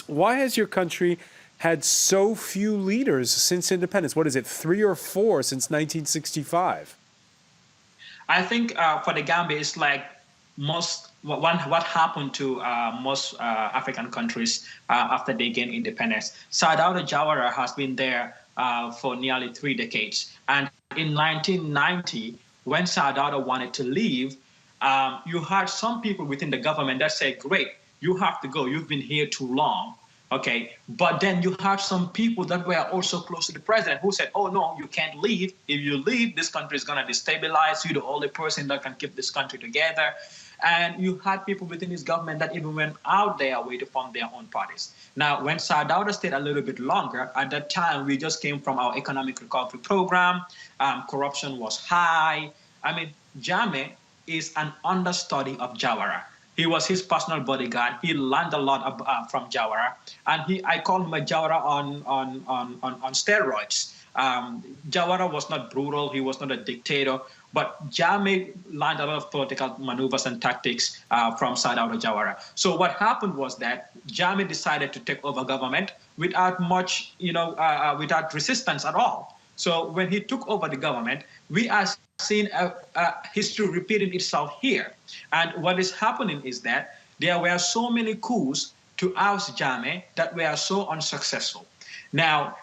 why has your country had so few leaders since independence? What is it, 3 or 4 since 1965? I think for the Gambia, it's like what happened to most African countries after they gained independence. Sadauda Jawara has been there for nearly 3 decades. And in 1990, when Sadauda wanted to leave, you had some people within the government that said, great, you have to go. You've been here too long. Okay, but then you had some people that were also close to the president who said, oh, no, you can't leave. If you leave, this country is going to destabilize. You're the only person that can keep this country together. And you had people within his government that even went out their way to form their own parties. Now, when Sadauda stayed a little bit longer, at that time, we just came from our economic recovery program. Corruption was high. I mean, Jammeh is an understudy of Jawara. He was his personal bodyguard. He learned a lot from Jawara, and I call him a Jawara on steroids. Jawara was not brutal. He was not a dictator, but Jammeh learned a lot of political maneuvers and tactics from Sadauda Jawara. So what happened was that Jammeh decided to take over government without much, without resistance at all. So when he took over the government, we are seeing history repeating itself here. And what is happening is that there were so many coups to oust Jammeh that were so unsuccessful. Now,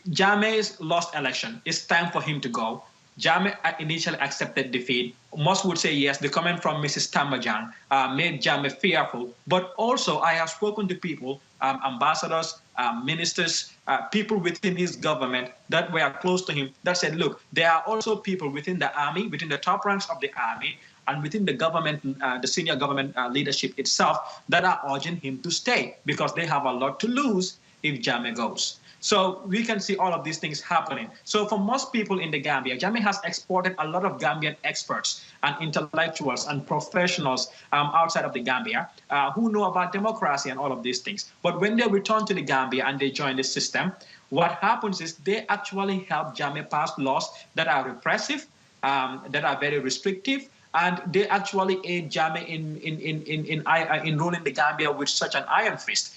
Jammeh's lost election. It's time for him to go. Jammeh initially accepted defeat. Most would say yes. The comment from Mrs. Tambajang made Jammeh fearful. But also, I have spoken to people, ambassadors, ministers, people within his government that were close to him that said, look, there are also people within the army, within the top ranks of the army, and within the government, the senior government leadership itself, that are urging him to stay because they have a lot to lose if Jammeh goes. So we can see all of these things happening. So for most people in the Gambia, Jammeh has exported a lot of Gambian experts and intellectuals and professionals outside of the Gambia who know about democracy and all of these things. But when they return to the Gambia and they join the system, what happens is they actually help Jammeh pass laws that are repressive, that are very restrictive, and they actually aid Jammeh in ruling the Gambia with such an iron fist.